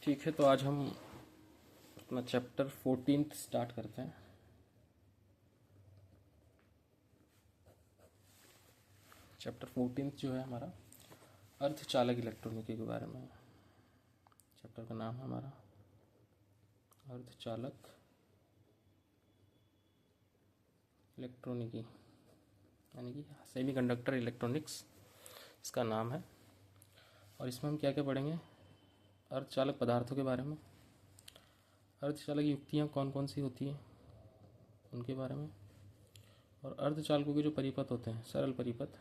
ठीक है, तो आज हम अपना चैप्टर 14 स्टार्ट करते हैं। चैप्टर 14 जो है हमारा अर्धचालक इलेक्ट्रॉनिकी के बारे में है। चैप्टर का नाम है हमारा अर्धचालक इलेक्ट्रॉनिकी, यानी कि सेमीकंडक्टर इलेक्ट्रॉनिक्स इसका नाम है। और इसमें हम क्या क्या पढ़ेंगे? अर्धचालक पदार्थों के बारे में, अर्धचालक युक्तियाँ कौन कौन सी होती हैं उनके बारे में, और अर्धचालकों के जो परिपथ होते हैं, सरल परिपथ,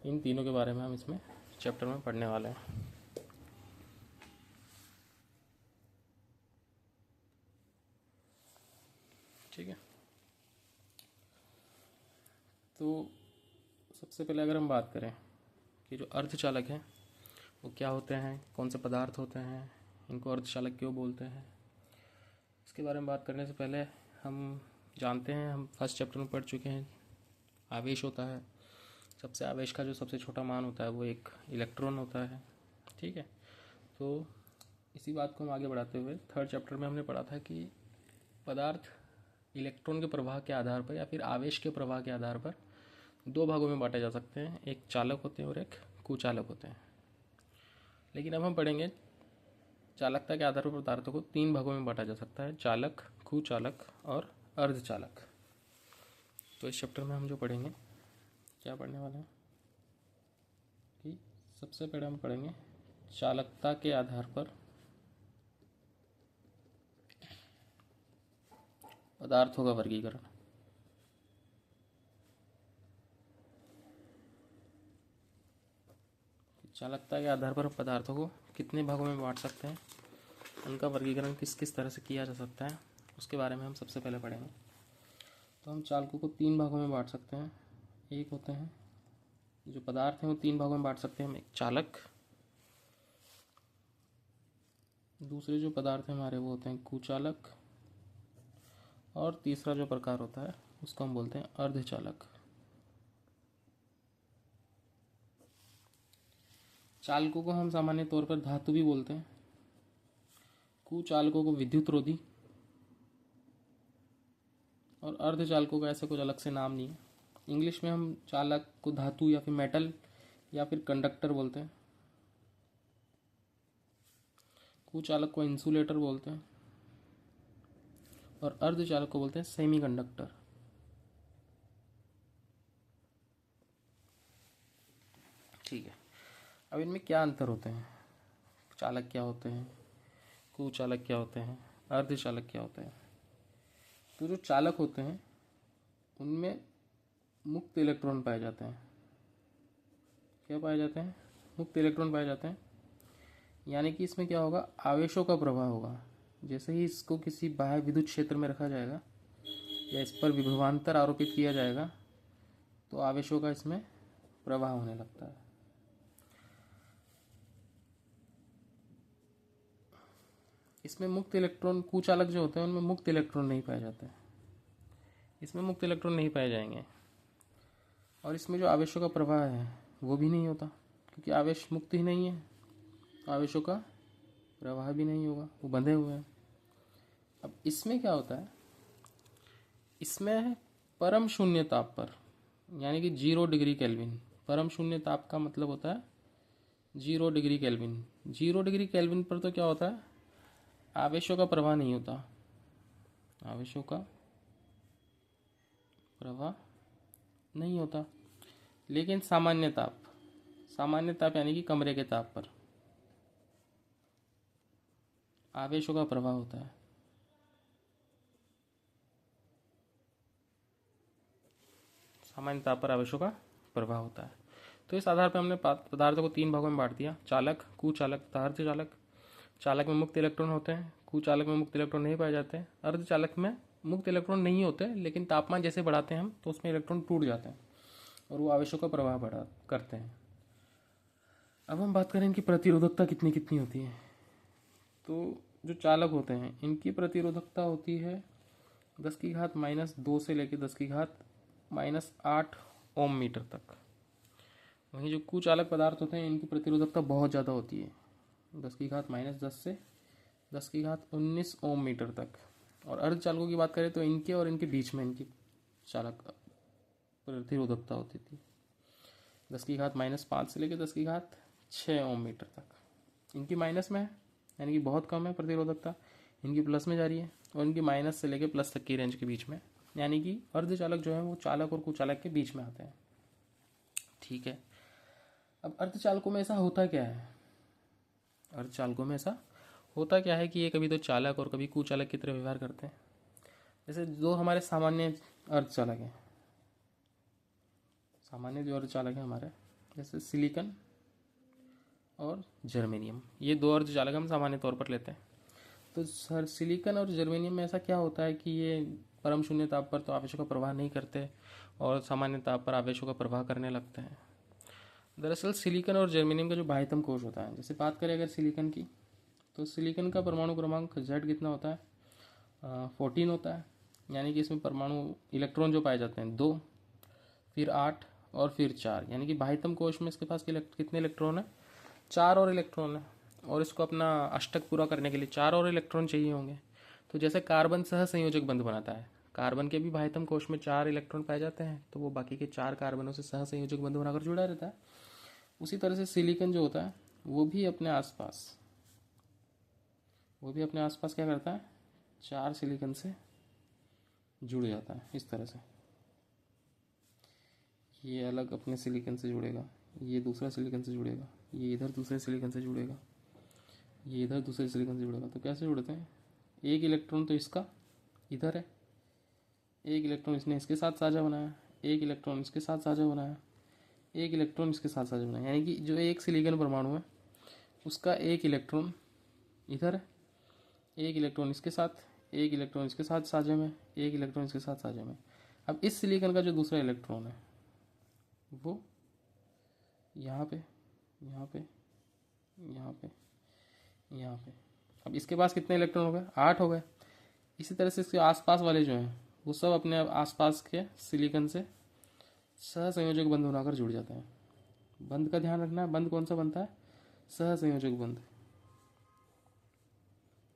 इन तीनों के बारे में हम इसमें चैप्टर में पढ़ने वाले हैं। ठीक है, तो सबसे पहले अगर हम बात करें कि जो अर्धचालक हैं वो क्या होते हैं, कौन से पदार्थ होते हैं, इनको अर्धचालक क्यों बोलते हैं, इसके बारे में बात करने से पहले हम जानते हैं, हम फर्स्ट चैप्टर में पढ़ चुके हैं, आवेश होता है। सबसे आवेश का जो सबसे छोटा मान होता है वो एक इलेक्ट्रॉन होता है। ठीक है, तो इसी बात को हम आगे बढ़ाते हुए थर्ड चैप्टर में हमने पढ़ा था कि पदार्थ इलेक्ट्रॉन के प्रवाह के आधार पर या फिर आवेश के प्रवाह के आधार पर दो भागों में बांटे जा सकते हैं, एक चालक होते हैं और एक कुचालक होते हैं। लेकिन अब हम पढ़ेंगे चालकता के आधार पर पदार्थों को तीन भागों में बांटा जा सकता है, चालक, कुचालक और अर्धचालक। तो इस चैप्टर में हम जो पढ़ेंगे, क्या पढ़ने वाले हैं कि सबसे पहले हम पढ़ेंगे चालकता के आधार पर पदार्थों का वर्गीकरण। चालकता के आधार पर पदार्थों को कितने भागों में बांट सकते हैं, उनका वर्गीकरण किस किस तरह से किया जा सकता है, उसके बारे में हम सबसे पहले पढ़ेंगे। तो हम चालकों को तीन भागों में बांट सकते हैं। एक होते हैं जो पदार्थ हैं वो तीन भागों में बांट सकते हैं हम, एक चालक, दूसरे जो पदार्थ हैं हमारे वो होते हैं कुचालक, और तीसरा जो प्रकार होता है उसको हम बोलते हैं अर्धचालक। चालकों को हम सामान्य तौर पर धातु भी बोलते हैं, कुचालकों को विद्युत रोधी, और अर्धचालकों का ऐसा कुछ अलग से नाम नहीं है। इंग्लिश में हम चालक को धातु या फिर मेटल या फिर कंडक्टर बोलते हैं, कुचालक को इंसुलेटर बोलते हैं, और अर्धचालक को बोलते हैं सेमीकंडक्टर। ठीक है, अब इनमें क्या अंतर होते हैं? चालक क्या होते हैं, कुचालक क्या होते हैं, अर्धचालक क्या होते हैं? तो जो चालक होते हैं उनमें मुक्त इलेक्ट्रॉन पाए जाते हैं। क्या पाए जाते हैं? मुक्त इलेक्ट्रॉन पाए जाते हैं। यानी कि इसमें क्या होगा, आवेशों का प्रवाह होगा। जैसे ही इसको किसी बाह्य विद्युत क्षेत्र में रखा जाएगा या इस पर विभवांतर आरोपित किया जाएगा तो आवेशों का इसमें प्रवाह होने लगता है। इसमें मुक्त इलेक्ट्रॉन, कुचालक जो होते हैं उनमें मुक्त इलेक्ट्रॉन नहीं पाए जाते हैं, इसमें मुक्त इलेक्ट्रॉन नहीं पाए जाएंगे। और इसमें जो आवेशों का प्रवाह है वो भी नहीं होता, क्योंकि आवेश मुक्त ही नहीं है, आवेशों का प्रवाह भी नहीं होगा, वो बंधे हुए हैं। अब इसमें क्या होता है, इसमें परम शून्य ताप पर, यानी कि 0 डिग्री केल्विन, परम शून्य ताप का मतलब होता है 0 डिग्री केल्विन। 0 डिग्री केल्विन पर तो क्या होता है, आवेशों का प्रवाह नहीं होता, आवेशों का प्रवाह नहीं होता। लेकिन सामान्य ताप यानी कि कमरे के ताप पर आवेशों का प्रवाह होता है। सामान्य ताप पर आवेशों का प्रवाह होता है। तो इस आधार पर हमने पदार्थों को तीन भागों में बांट दिया, चालक, कुचालक तथा अर्धचालक। चालक में मुक्त इलेक्ट्रॉन होते हैं, कुचालक में मुक्त इलेक्ट्रॉन नहीं पाए जाते हैं, अर्धचालक में मुक्त इलेक्ट्रॉन नहीं होते, लेकिन तापमान जैसे बढ़ाते हैं हम तो उसमें इलेक्ट्रॉन टूट जाते हैं और वो आवेशों का प्रवाह बढ़ा करते हैं। अब हम बात करें इनकी प्रतिरोधकता कितनी कितनी होती है। तो जो चालक होते हैं इनकी प्रतिरोधकता होती है 10⁻⁻2 से लेकर 10⁻⁻8 ओम मीटर तक। वहीं जो कुचालक पदार्थ होते हैं इनकी प्रतिरोधकता बहुत ज़्यादा होती है, 10⁻10 से 10⁻19 ओम मीटर तक। और अर्धचालकों की बात करें तो इनके और इनके बीच में इनकी चालक प्रतिरोधकता होती थी 10⁻5 से लेकर 10⁻6 ओम मीटर तक। इनकी माइनस में है यानी कि बहुत कम है प्रतिरोधकता, इनकी प्लस में जा रही है, और इनकी माइनस से लेकर प्लस तक की रेंज के बीच में, यानी कि अर्धचालक जो है वो चालक और कुचालक के बीच में आते हैं। ठीक है, अब अर्धचालकों में ऐसा होता क्या है, अर्धचालकों में ऐसा होता क्या है कि ये कभी तो चालक और कभी कुचालक की तरह व्यवहार करते हैं। जैसे दो हमारे सामान्य अर्धचालक हैं, सामान्य जो अर्धचालक है हमारे, जैसे सिलिकॉन और जर्मेनियम, ये दो अर्धचालक हम सामान्य तौर पर लेते हैं। तो सर सिलिकॉन और जर्मेनियम में ऐसा क्या होता है कि ये परम शून्य ताप पर तो आवेशों का प्रवाह नहीं करते और सामान्य ताप पर आवेशों का प्रवाह करने लगते हैं। दरअसल सिलिकॉन और जर्मेनियम का जो बाह्यतम कोश होता है, जैसे बात करें अगर सिलिकॉन की, तो सिलिकॉन का परमाणु क्रमांक Z कितना होता है, 14 होता है। यानी कि इसमें परमाणु इलेक्ट्रॉन जो पाए जाते हैं 2, फिर 8 और फिर 4, यानी कि बाह्यतम कोश में इसके पास कितने इलेक्ट्रॉन है, 4 और इलेक्ट्रॉन है। और इसको अपना अष्टक पूरा करने के लिए 4 और इलेक्ट्रॉन चाहिए होंगे। तो जैसे कार्बन सह संयोजक बंध बनाता है, कार्बन के भी बाह्यतम कोश में 4 इलेक्ट्रॉन पाए जाते हैं, तो वो बाकी के 4 कार्बनों से सह संयोजक बंध बनाकर जुड़ा रहता है। उसी तरह से सिलिकॉन जो होता है वो भी अपने आसपास क्या करता है, 4 सिलिकॉन से जुड़ जाता है। इस तरह से ये अलग अपने सिलिकॉन से जुड़ेगा, ये दूसरा सिलिकॉन से जुड़ेगा, ये इधर दूसरे सिलिकॉन से जुड़ेगा, ये इधर दूसरे सिलिकॉन से जुड़ेगा। तो कैसे जुड़ते हैं, एक इलेक्ट्रॉन तो इसका इधर है, एक इलेक्ट्रॉन इसने इसके साथ साझा बनाया, एक इलेक्ट्रॉन इसके साथ साझा बनाया, एक इलेक्ट्रॉन इसके साथ साझा बनाया, यानी कि जो एक सिलिकॉन परमाणु है उसका एक इलेक्ट्रॉन इधर है, एक इलेक्ट्रॉन इसके साथ, एक इलेक्ट्रॉन इसके साथ साझे में, एक इलेक्ट्रॉन इसके साथ साझे में। अब इस सिलिकॉन का जो दूसरा इलेक्ट्रॉन है वो यहाँ पे, यहाँ पे, यहाँ पे, यहाँ पे। अब इसके पास कितने इलेक्ट्रॉन हो गए, 8 हो गए। इसी तरह से इसके आसपास वाले जो हैं वो सब अपने आसपास के सिलिकॉन से सहसंयोजक बंध बनाकर जुड़ जाते हैं। बंध का ध्यान रखना है, बंध कौन सा बनता है, सहसंयोजक बंध,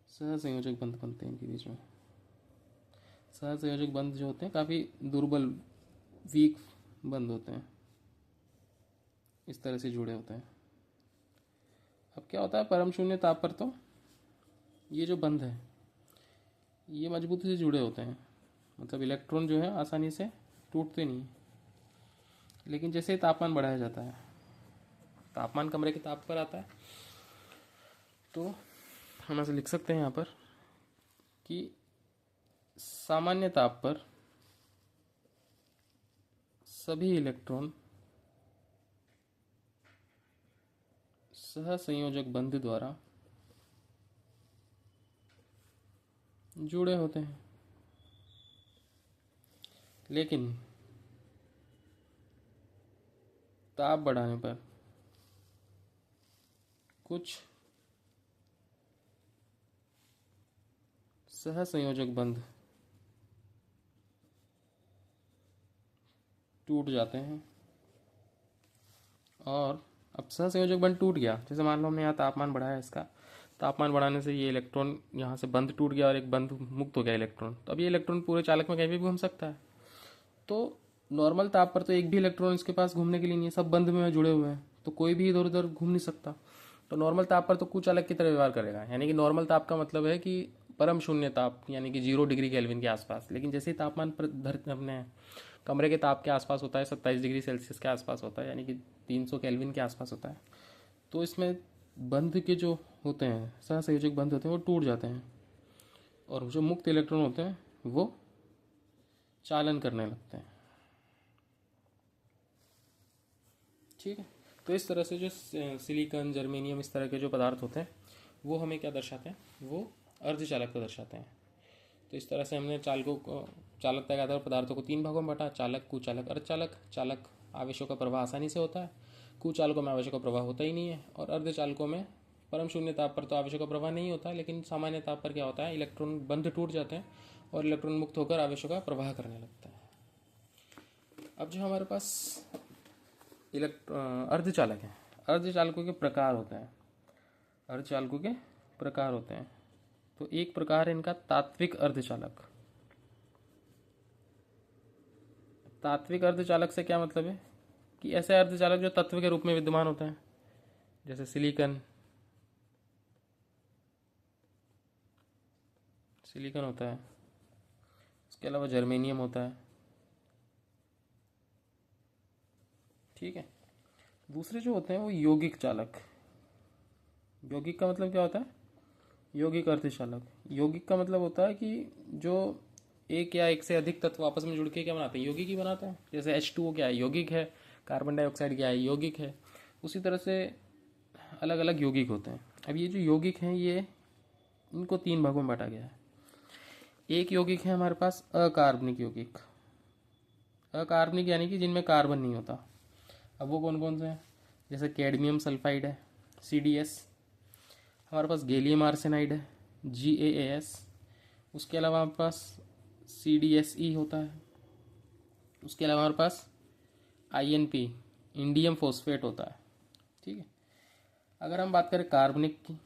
सहसंयोजक बंध बनते हैं इनके बीच में। सहसंयोजक बंध जो होते हैं काफ़ी दुर्बल, वीक बंध होते हैं, इस तरह से जुड़े होते हैं। अब क्या होता है, परम शून्य ताप पर तो ये जो बंध है ये मजबूती से जुड़े होते हैं, मतलब इलेक्ट्रॉन जो है आसानी से टूटते नहीं। लेकिन जैसे तापमान बढ़ाया जाता है, तापमान कमरे के ताप पर आता है, तो हम ऐसे लिख सकते हैं यहाँ पर कि सामान्य ताप पर सभी इलेक्ट्रॉन सहसंयोजक बंध द्वारा जुड़े होते हैं। लेकिन ताप बढ़ाने पर कुछ सहसंयोजक बंध टूट जाते हैं। और अब सहसंयोजक बंध टूट गया, जैसे मान लो हमने यहाँ तापमान बढ़ाया, इसका तापमान बढ़ाने से ये इलेक्ट्रॉन यहाँ से बंध टूट गया और एक बंध मुक्त हो गया इलेक्ट्रॉन, तो अब ये इलेक्ट्रॉन पूरे चालक में कहीं भी घूम सकता है। तो नॉर्मल ताप पर तो एक भी इलेक्ट्रॉन इसके पास घूमने के लिए नहीं है, सब बंध में जुड़े हुए हैं, तो कोई भी इधर उधर घूम नहीं सकता। तो नॉर्मल ताप पर तो कुचालक की तरह व्यवहार करेगा, यानी कि नॉर्मल ताप का मतलब है कि परम शून्य ताप, यानी कि 0 डिग्री केल्विन के आसपास। लेकिन जैसे ही तापमान पर अपने कमरे के ताप के आसपास होता है, 27 डिग्री सेल्सियस के आसपास होता है, यानी कि 300 केल्विन के आसपास होता है, तो इसमें बंध के जो होते हैं, सहसंयोजक बंध होते हैं, वो टूट जाते हैं और जो मुक्त इलेक्ट्रॉन होते हैं वो चालन करने लगते हैं। ठीक है, तो इस तरह से जो सिलिकॉन, जर्मेनियम, इस तरह के जो पदार्थ होते हैं वो हमें क्या दर्शाते हैं, वो अर्धचालक को दर्शाते हैं। तो इस तरह से हमने चालकों को, चालकता के आधार पर पदार्थों को 3 भागों में बांटा, चालक, कुचालक, अर्धचालक। चालक आवेशों का प्रवाह आसानी से होता है, कुचालकों में आवेशों का प्रवाह होता ही नहीं है, और अर्धचालकों में परम शून्य ताप पर तो आवेशों का प्रवाह नहीं होता, लेकिन सामान्य ताप पर क्या होता है, इलेक्ट्रॉन बंध टूट जाते हैं और इलेक्ट्रॉन मुक्त होकर आवेशों का प्रवाह करने लगता है। अब जो हमारे पास अर्धचालक हैं, अर्धचालकों के प्रकार होते हैं। अर्धचालकों के प्रकार होते हैं। तो एक प्रकार है इनका तात्विक अर्धचालक। तात्विक अर्धचालक से क्या मतलब है कि ऐसे अर्धचालक जो तत्व के रूप में विद्यमान होते हैं, जैसे सिलिकॉन होता है, इसके अलावा जर्मेनियम होता है। ठीक है। दूसरे जो होते हैं वो यौगिक चालक। यौगिक का मतलब क्या होता है? यौगिक अर्धचालक। यौगिक का मतलब होता है कि जो एक या एक से अधिक तत्व आपस में जुड़ के क्या बनाते हैं? यौगिक ही बनाते हैं। जैसे H2O क्या है? यौगिक है। कार्बन डाइऑक्साइड क्या है? यौगिक है। उसी तरह से अलग अलग यौगिक होते हैं। अब ये जो यौगिक हैं ये इनको 3 भागों में बांटा गया है। एक यौगिक है हमारे पास अकार्बनिक यौगिक। अकार्बनिक यानी कि जिनमें कार्बन नहीं होता। अब वो कौन कौन से हैं? जैसे कैडमियम सल्फाइड है, CdS। हमारे पास गैलियम आर्सेनाइड है, GaAs। उसके अलावा हमारे पास CdSe होता है। उसके अलावा हमारे पास InP, इंडियम फॉस्फेट होता है। ठीक है। अगर हम बात करें कार्बनिक की,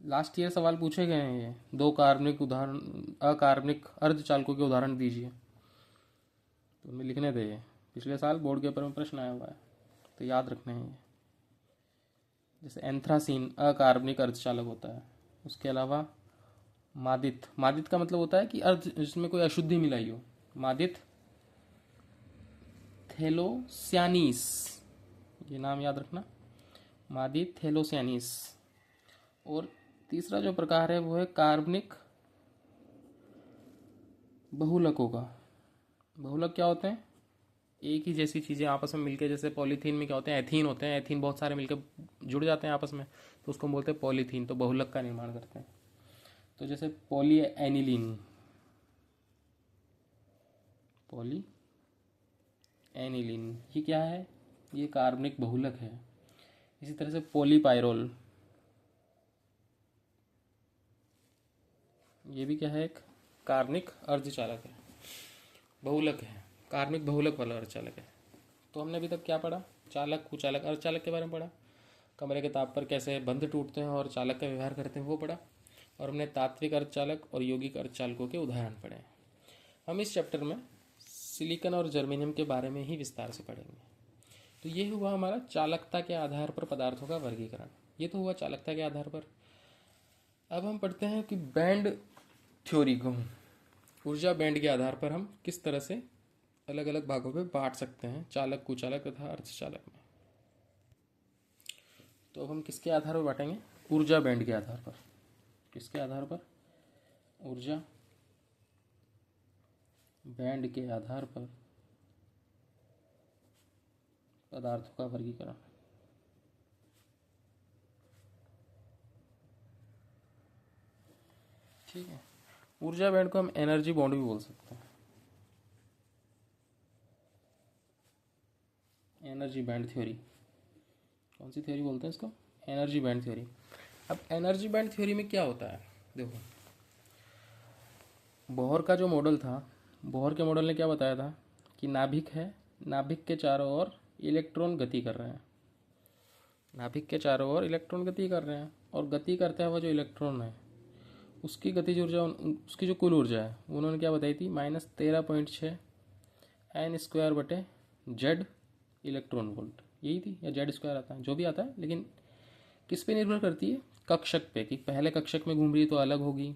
लास्ट ईयर सवाल पूछे गए हैं ये 2 कार्बनिक उदाहरण, अकार्बनिक अर्धचालकों के उदाहरण दीजिए, तो उनमें लिखने थे ये। पिछले साल बोर्ड के ऊपर में प्रश्न आया हुआ है, तो याद रखना है ये। जैसे एंथ्रासीन अकार्बनिक अर्धचालक होता है। उसके अलावा मादित। मादित का मतलब होता है कि अर्ध जिसमें कोई अशुद्धि मिलाई हो। मादित थैलोसियानीस, ये नाम याद रखना, मादित थैलोसियानीस। और तीसरा जो प्रकार है वो है कार्बनिक बहुलकों का। बहुलक क्या होते हैं? एक ही जैसी चीज़ें आपस में मिलकर, जैसे पॉलीथीन में क्या होते हैं? एथीन होते हैं। एथीन बहुत सारे मिलकर जुड़ जाते हैं आपस में, तो उसको बोलते हैं पॉलीथीन। तो बहुलक का निर्माण करते हैं। तो जैसे पॉली एनिलीन, पॉली एनिलीन ये क्या है? ये कार्बनिक बहुलक है। इसी तरह से पॉलीपायरोल, ये भी क्या है? एक कार्बनिक अर्धचालक है, बहुलक है, कार्बनिक बहुलक वाला अर्धचालक है। तो हमने अभी तक क्या पढ़ा? चालक, कुचालक, अर्धचालक के बारे में पढ़ा। कमरे के ताप पर कैसे बंध टूटते हैं और चालक का व्यवहार करते हैं वो पढ़ा। और हमने तात्विक अर्धचालक और यौगिक अर्धचालकों के उदाहरण पढ़े। हम इस चैप्टर में सिलिकॉन और जर्मेनियम के बारे में ही विस्तार से पढ़ेंगे। तो ये हुआ हमारा चालकता के आधार पर पदार्थों का वर्गीकरण। ये तो हुआ चालकता के आधार पर। अब हम पढ़ते हैं कि बैंड थ्योरी को, ऊर्जा बैंड के आधार पर हम किस तरह से अलग अलग भागों में बांट सकते हैं, चालक, कुचालक तथा अर्धचालक में। तो अब हम किसके आधार पर बांटेंगे? ऊर्जा बैंड के आधार पर। किसके आधार पर? ऊर्जा बैंड के आधार पर पदार्थों का वर्गीकरण। ठीक है। ऊर्जा बैंड को हम एनर्जी बॉन्ड भी बोल सकते हैं। एनर्जी बैंड थ्योरी, कौन सी थ्योरी बोलते हैं इसको? Energy band theory. अब एनर्जी बैंड थ्योरी में क्या होता है? देखो, बोहर का जो मॉडल था, बोहर के मॉडल ने क्या बताया था कि नाभिक है, नाभिक के चारों ओर इलेक्ट्रॉन गति कर रहे हैं। नाभिक के चारों ओर इलेक्ट्रॉन गति कर रहे हैं, और गति करता है वह जो इलेक्ट्रॉन है उसकी गतिज ऊर्जा, उसकी जो कुल ऊर्जा है उन्होंने क्या बताई थी? -13.6 n² इलेक्ट्रॉन वोल्ट। यही थी, या Z² आता है, जो भी आता है, लेकिन किस पे निर्भर करती है? कक्षक पे, कि पहले कक्षक में घूम रही है तो अलग होगी,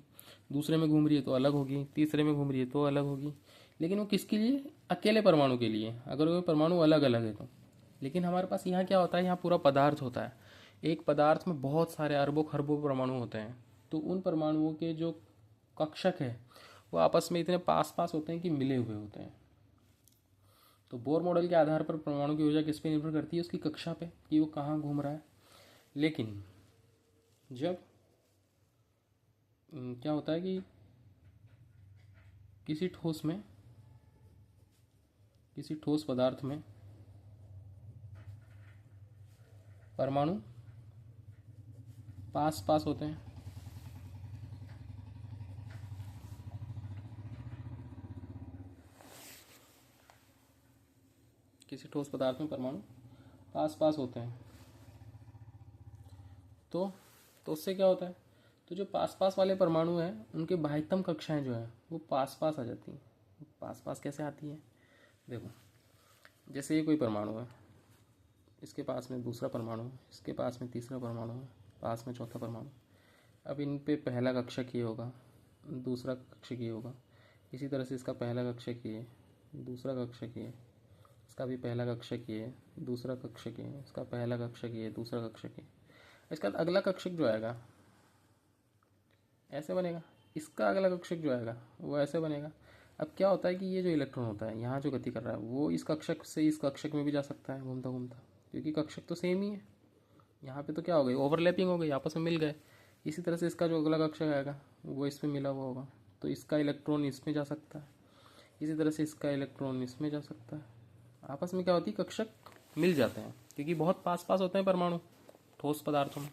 दूसरे में घूम रही है तो अलग होगी, तीसरे में घूम रही है तो अलग होगी। लेकिन वो किसके लिए? अकेले परमाणु के लिए, अगर वो परमाणु अलग अलग है तो। लेकिन हमारे पास यहाँ क्या होता है? यहाँ पूरा पदार्थ होता है। एक पदार्थ में बहुत सारे अरबों खरबों परमाणु होते हैं। तो उन परमाणुओं के जो कक्षक है वो आपस में इतने पास पास होते हैं कि मिले हुए होते हैं। तो बोर मॉडल के आधार पर परमाणु की ऊर्जा किस पे निर्भर करती है? उसकी कक्षा पे, कि वो कहाँ घूम रहा है। लेकिन जब क्या होता है कि किसी ठोस पदार्थ में परमाणु पास पास होते हैं, किसी ठोस पदार्थ में परमाणु पास पास होते हैं, तो तो उससे क्या होता है, तो जो पास पास वाले परमाणु हैं उनके बाह्यतम कक्षाएं जो है वो पास पास आ जाती हैं। पास पास कैसे आती हैं, देखो जैसे ये कोई परमाणु है, इसके पास में दूसरा परमाणु है, इसके पास में तीसरा परमाणु है, पास में चौथा परमाणु। अब इन पे पहला कक्षक ये होगा, दूसरा कक्षक ये होगा, इसी तरह से इसका पहला कक्षक ये, दूसरा कक्षक ये, इसका भी पहला कक्षक ये, दूसरा कक्षक ये, इसका पहला कक्षक ये, दूसरा कक्षक ये। इसका अगला कक्षक जो आएगा ऐसे बनेगा, इसका अगला कक्षक जो आएगा वो ऐसे बनेगा। अब क्या होता है कि ये जो इलेक्ट्रॉन होता है यहाँ जो गति कर रहा है वो इस कक्षक से इस कक्षक में भी जा सकता है घूमता घूमता, क्योंकि कक्षक तो सेम ही है। यहाँ पे तो क्या हो गई, ओवरलैपिंग हो गई, आपस में मिल गए। इसी तरह से इसका जो अगला कक्षक आएगा वो इसमें मिला हुआ होगा, तो इसका इलेक्ट्रॉन इसमें जा सकता है, इसी तरह से इसका इलेक्ट्रॉन इसमें जा सकता है। आपस में क्या होती है, कक्षक मिल जाते हैं, क्योंकि बहुत पास पास होते हैं परमाणु ठोस पदार्थों में।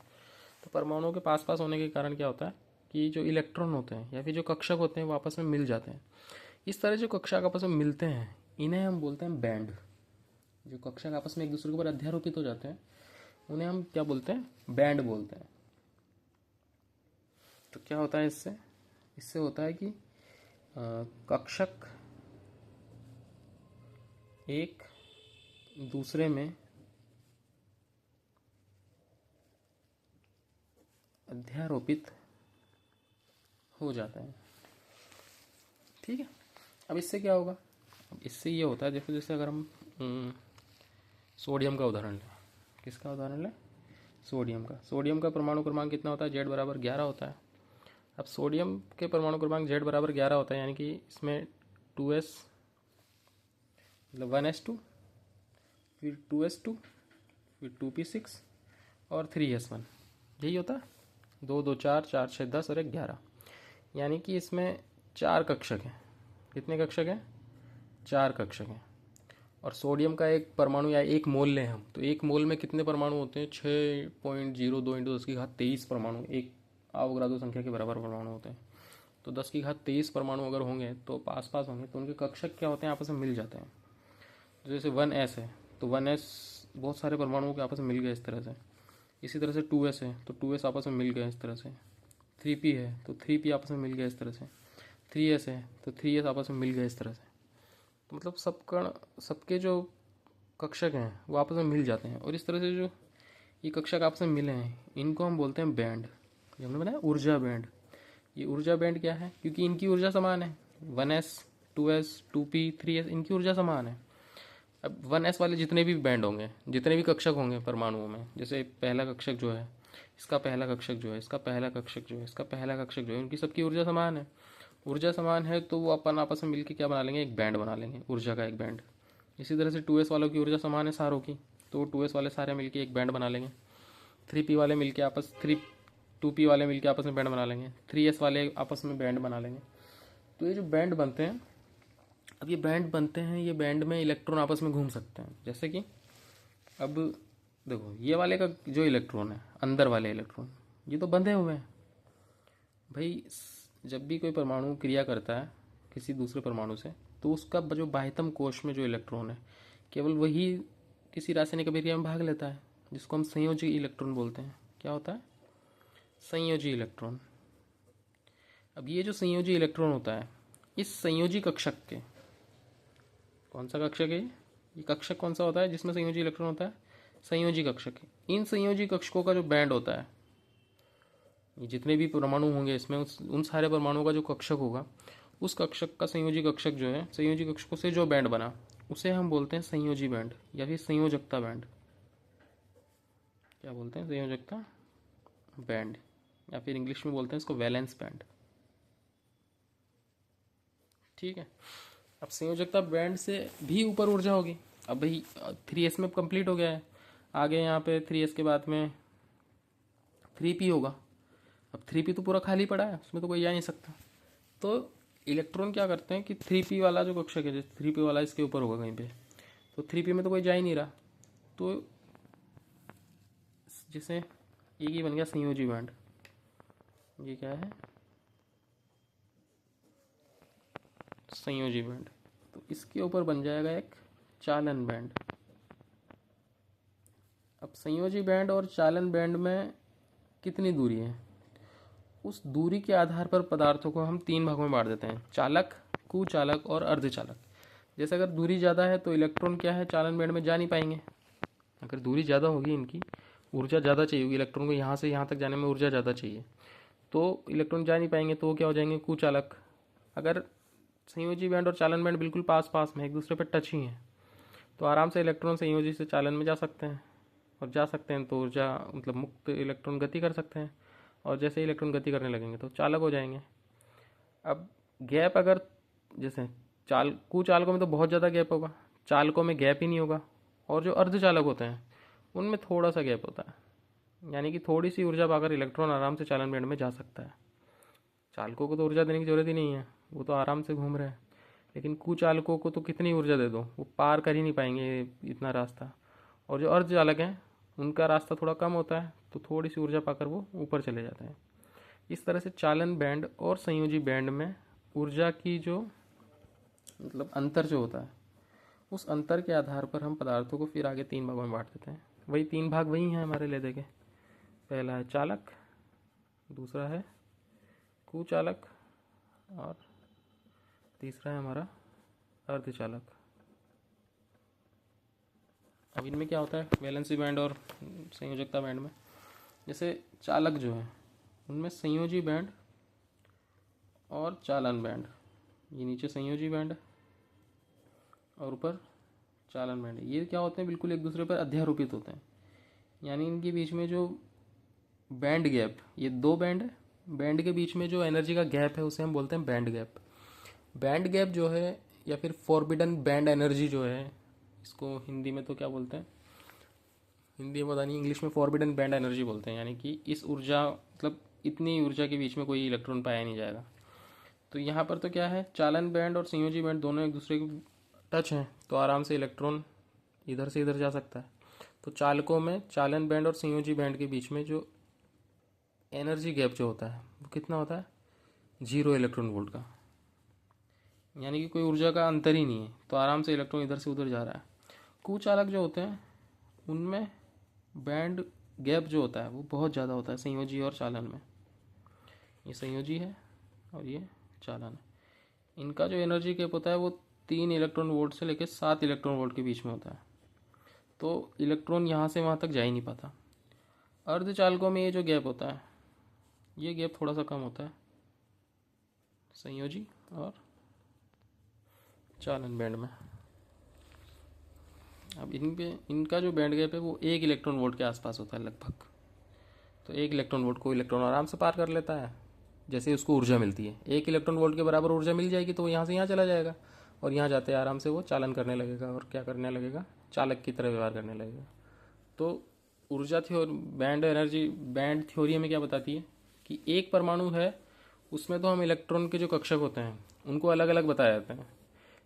तो परमाणुओं के पास पास होने के कारण क्या होता है कि जो इलेक्ट्रॉन होते हैं या फिर जो कक्षक होते हैं वो आपस में मिल जाते हैं। इस तरह जो कक्षक आपस में मिलते हैं इन्हें हम बोलते हैं बैंड। जो कक्षक आपस में एक दूसरे के ऊपर अध्यारोपित हो जाते हैं उन्हें हम क्या बोलते हैं, बैंड बोलते हैं। तो क्या होता है इससे, इससे होता है कि कक्षक एक दूसरे में अध्यारोपित हो जाता है। ठीक है, अब इससे क्या होगा, अब इससे ये होता है, देखो जैसे अगर हम सोडियम का उदाहरण लें, किसका उदाहरण लें, सोडियम का। सोडियम का परमाणु क्रमांक कितना होता है, Z बराबर 11 होता है। अब सोडियम के परमाणु क्रमांक Z बराबर 11 होता है, यानी कि इसमें 2s मतलब 1s2, फिर 2s2, फिर 2p6 और 3s1, यही होता है। 2 2 4 4 6 10 और 1 11, यानी कि इसमें 4 कक्षक हैं। कितने कक्षक हैं, 4 कक्षक हैं। और सोडियम का एक परमाणु या एक मोल लें हम, तो एक मोल में कितने परमाणु होते हैं, 6.02 × 10⁻23 परमाणु, एक अवोगाद्रो संख्या के बराबर परमाणु होते हैं। तो 10⁻23 परमाणु अगर होंगे तो पास पास होंगे, तो उनके कक्षक क्या होते हैं, आपस में मिल जाते हैं। तो जैसे 1s है तो 1s बहुत सारे परमाणुओं के आपस में मिल गए इस तरह से। इसी तरह से 2s है तो 2s आपस में मिल गए इस तरह से। 3p है तो 3p आपस में मिल गए इस तरह से। 3s है तो 3s आपस में मिल गए इस तरह से। तो मतलब सबके जो कक्षक हैं वो आपस में मिल जाते हैं, और इस तरह से जो ये कक्षक आपस में मिले हैं इनको हम बोलते हैं बैंड। जो हमने बताया ऊर्जा बैंड, ये ऊर्जा बैंड क्या है, क्योंकि इनकी ऊर्जा समान है। 1s 2s 2p 3s इनकी ऊर्जा समान है। अब 1s वाले जितने भी बैंड होंगे, जितने भी कक्षक होंगे परमाणुओं में, जैसे पहला कक्षक जो है, इसका पहला कक्षक जो है, इसका पहला कक्षक जो है, इसका पहला कक्षक जो है, उनकी सबकी ऊर्जा समान है। ऊर्जा समान है तो वो अपन आपस में मिलकर क्या बना लेंगे, एक बैंड बना लेंगे, ऊर्जा का एक बैंड। इसी तरह से 2s वालों की ऊर्जा समान है सारों की, तो 2s वाले सारे मिलकर एक बैंड बना लेंगे। 3p वाले मिलकर आपस 2p वाले मिलकर आपस में बैंड बना लेंगे। 3s वाले आपस में बैंड बना लेंगे। तो ये जो बैंड बनते हैं, अब ये बैंड बनते हैं, ये बैंड में इलेक्ट्रॉन आपस में घूम सकते हैं। जैसे कि अब देखो ये वाले का जो इलेक्ट्रॉन है, अंदर वाले इलेक्ट्रॉन, ये तो बंधे हुए हैं भाई। जब भी कोई परमाणु क्रिया करता है किसी दूसरे परमाणु से, तो उसका जो बाह्यतम कोश में जो इलेक्ट्रॉन है केवल वही किसी रासायनिक अभिक्रिया में भाग लेता है, जिसको हम संयोजी इलेक्ट्रॉन बोलते हैं। क्या होता है, संयोजी इलेक्ट्रॉन। अब ये जो संयोजी इलेक्ट्रॉन होता है, इस संयोजी कक्षक के, कौन सा कक्षक है ये कक्षक कौन सा होता है जिसमें संयोजी इलेक्ट्रॉन होता है, संयोजी कक्षक है। इन संयोजी कक्षकों का जो बैंड होता है, ये जितने भी परमाणु होंगे इसमें उन सारे परमाणुओं का जो कक्षक होगा, उस कक्षक का संयोजी कक्षक जो है, संयोजी कक्षकों से जो बैंड बना उसे हम बोलते हैं संयोजी बैंड या फिर संयोजकता बैंड। क्या बोलते हैं, संयोजकता बैंड, या फिर इंग्लिश में बोलते हैं इसको वैलेंस बैंड। ठीक है, अब संयोजकता बैंड से भी ऊपर ऊर्जा होगी। अब भाई 3s में कंप्लीट हो गया है, आगे यहाँ पे 3s के बाद में 3p होगा। अब 3p तो पूरा खाली पड़ा है, उसमें तो कोई जा नहीं सकता। तो इलेक्ट्रॉन क्या करते हैं कि 3p वाला जो कक्षक है, जैसे 3p वाला इसके ऊपर होगा कहीं पे, तो 3p में तो कोई जा ही नहीं रहा, तो जैसे ये बन गया संयोजी बैंड। ये क्या है, संयोजी बैंड। तो इसके ऊपर बन जाएगा एक चालन बैंड। अब संयोजी बैंड और चालन बैंड में कितनी दूरी है, उस दूरी के आधार पर पदार्थों को हम 3 भागों में बांट देते हैं, चालक, कुचालक और अर्धचालक। जैसे अगर दूरी ज़्यादा है तो इलेक्ट्रॉन क्या है, चालन बैंड में जा नहीं पाएंगे। अगर दूरी ज़्यादा होगी, इनकी ऊर्जा ज़्यादा चाहिए होगी, इलेक्ट्रॉन को यहाँ से यहाँ तक जाने में ऊर्जा ज़्यादा चाहिए, तो इलेक्ट्रॉन जा नहीं पाएंगे, तो वो क्या हो जाएंगे, कुचालक। अगर संयोजी बैंड और चालन बैंड बिल्कुल पास पास में एक दूसरे पर टच ही हैं, तो आराम से इलेक्ट्रॉन संयोजी से चालन में जा सकते हैं, और जा सकते हैं तो ऊर्जा मतलब मुक्त इलेक्ट्रॉन गति कर सकते हैं, और जैसे इलेक्ट्रॉन गति करने लगेंगे तो चालक हो जाएंगे। अब गैप अगर जैसे कुचालकों में तो बहुत ज़्यादा गैप होगा, चालकों में गैप ही नहीं होगा, और जो अर्धचालक होते हैं उनमें थोड़ा सा गैप होता है, यानी कि थोड़ी सी ऊर्जा पाकर इलेक्ट्रॉन आराम से चालन बैंड में जा सकता है। चालकों को तो ऊर्जा देने की जरूरत ही नहीं है, वो तो आराम से घूम रहे हैं, लेकिन कुचालकों को तो कितनी ऊर्जा दे दो, वो पार कर ही नहीं पाएंगे इतना रास्ता। और जो अर्धचालक हैं उनका रास्ता थोड़ा कम होता है, तो थोड़ी सी ऊर्जा पाकर वो ऊपर चले जाते हैं। इस तरह से चालन बैंड और संयोजी बैंड में ऊर्जा की जो मतलब अंतर जो होता है, उस अंतर के आधार पर हम पदार्थों को फिर आगे 3 भागों में बांट देते हैं। वही 3 भाग वही हैं हमारे ले देखे, पहला है चालक, दूसरा है कुचालक, और तीसरा है हमारा अर्धचालक। अब इनमें क्या होता है, वैलेंसी बैंड और संयोजकता बैंड में, जैसे चालक जो है उनमें संयोजी बैंड और चालन बैंड, ये नीचे संयोजी बैंड है और ऊपर चालन बैंड है, ये क्या होते हैं, बिल्कुल एक दूसरे पर अध्यारोपित होते हैं, यानी इनके बीच में जो बैंड गैप, ये 2 बैंड है, बैंड के बीच में जो एनर्जी का गैप है उसे हम बोलते हैं बैंड गैप। बैंड गैप जो है, या फिर फॉरबिडन बैंड एनर्जी जो है, इसको हिंदी में तो क्या बोलते हैं, हिंदी में पता नहीं, इंग्लिश में फॉरबिडन बैंड एनर्जी बोलते हैं, यानी कि इस ऊर्जा मतलब इतनी ऊर्जा के बीच में कोई इलेक्ट्रॉन पाया नहीं जाएगा। तो यहाँ पर तो क्या है, चालन बैंड और संयोजी बैंड दोनों एक दूसरे के टच हैं, तो आराम से इलेक्ट्रॉन इधर से इधर जा सकता है। तो चालकों में चालन बैंड और संयोजी बैंड के बीच में जो एनर्जी गैप जो होता है वो कितना होता है, 0 इलेक्ट्रॉन वोल्ट का, यानी कि कोई ऊर्जा का अंतर ही नहीं है, तो आराम से इलेक्ट्रॉन इधर से उधर जा रहा है। कुचालक जो होते हैं उनमें बैंड गैप जो होता है वो बहुत ज़्यादा होता है संयोजी और चालन में। ये संयोजी है और ये चालन है, इनका जो एनर्जी गैप होता है वो 3 इलेक्ट्रॉन वोल्ट से लेकर 7 इलेक्ट्रॉन वोल्ट के बीच में होता है, तो इलेक्ट्रॉन यहाँ से वहाँ तक जा ही नहीं पाता। अर्धचालकों में ये जो गैप होता है, ये गैप थोड़ा सा कम होता है संयोजी और चालन बैंड में। अब इनका जो बैंड गैप है वो 1 इलेक्ट्रॉन वोल्ट के आसपास होता है लगभग, तो 1 इलेक्ट्रॉन वोल्ट को इलेक्ट्रॉन आराम से पार कर लेता है, जैसे उसको ऊर्जा मिलती है 1 इलेक्ट्रॉन वोल्ट के बराबर ऊर्जा मिल जाएगी तो वो यहाँ से यहाँ चला जाएगा, और यहाँ जाते आराम से वो चालन करने लगेगा, और क्या करने लगेगा, चालक की तरह व्यवहार करने लगेगा। तो ऊर्जा theory band energy band theory हमें क्या बताती है कि एक परमाणु है, उसमें तो हम इलेक्ट्रॉन के जो कक्षक होते हैं उनको अलग अलग बताए जाते हैं,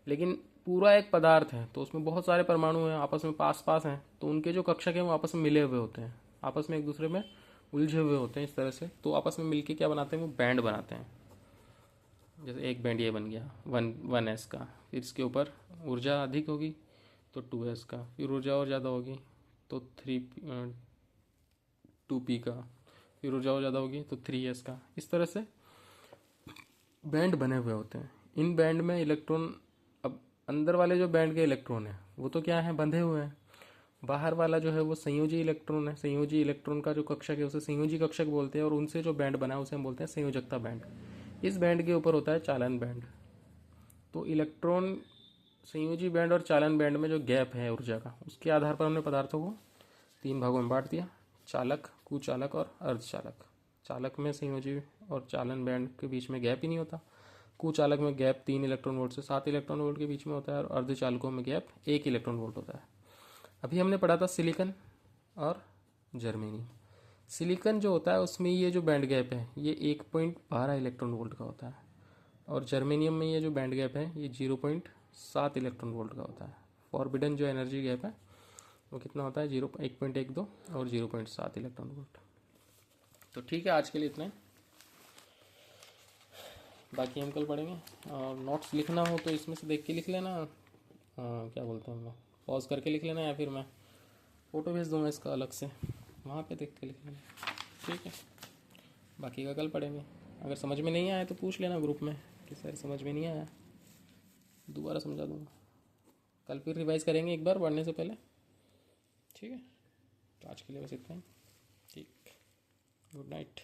लेकिन पूरा एक पदार्थ है तो उसमें बहुत सारे परमाणु हैं, आपस में पास पास हैं, तो उनके जो कक्षक हैं वो आपस में मिले हुए होते हैं, आपस में एक दूसरे में उलझे हुए होते हैं इस तरह से, तो आपस में मिलके क्या बनाते हैं, वो बैंड बनाते हैं। जैसे एक बैंड ये बन गया 1s का, फिर इसके ऊपर ऊर्जा अधिक होगी तो 2s का, फिर ऊर्जा और ज़्यादा होगी तो 2p का, फिर ऊर्जा और ज़्यादा होगी तो 3s का। इस तरह से बैंड बने हुए होते हैं। इन बैंड में इलेक्ट्रॉन, अब अंदर वाले जो बैंड के इलेक्ट्रॉन हैं वो तो क्या है, बंधे हुए हैं, बाहर वाला जो है वो संयोजी इलेक्ट्रॉन है, संयोजी इलेक्ट्रॉन का जो कक्षक है उसे संयोजी कक्षक बोलते हैं, और उनसे जो बैंड बना है उसे हम बोलते हैं संयोजकता बैंड। इस बैंड के ऊपर होता है चालन बैंड। तो इलेक्ट्रॉन संयोजी बैंड और चालन बैंड में जो गैप है ऊर्जा का, उसके आधार पर हमने पदार्थों को 3 भागों में बांट दिया, चालक, कुचालक और अर्धचालक। चालक में संयोजी और चालन बैंड के बीच में गैप ही नहीं होता, कुचालक में गैप 3 इलेक्ट्रॉन वोल्ट से 7 इलेक्ट्रॉन वोल्ट के बीच में होता है, और अर्धचालकों में गैप 1 इलेक्ट्रॉन वोल्ट होता है। अभी हमने पढ़ा था सिलिकॉन और जर्मेनियम। सिलिकॉन जो होता है उसमें ये जो बैंड गैप है ये 1.12 इलेक्ट्रॉन वोल्ट का होता है, और जर्मेनियम में ये जो बैंड गैप है ये 0.7 इलेक्ट्रॉन वोल्ट का होता है। फॉरबिडन जो एनर्जी गैप है वो कितना होता है, 1.12 और 0.7 इलेक्ट्रॉन वोल्ट। तो ठीक है, आज के लिए इतना ही, बाकी हम कल पढ़ेंगे। और नोट्स लिखना हो तो इसमें से देख के लिख लेना, क्या बोलते हैं, मैं पॉज करके लिख लेना, या फिर मैं फ़ोटो भेज दूँगा इसका अलग से, वहाँ पे देख के लिख लेना। ठीक है, बाकी का कल पढ़ेंगे। अगर समझ में नहीं आया तो पूछ लेना ग्रुप में कि सर समझ में नहीं आया, दोबारा समझा दूँगा। कल फिर रिवाइज करेंगे एक बार पढ़ने से पहले, ठीक है। तो आज के लिए बस इतना ही, ठीक। Good night.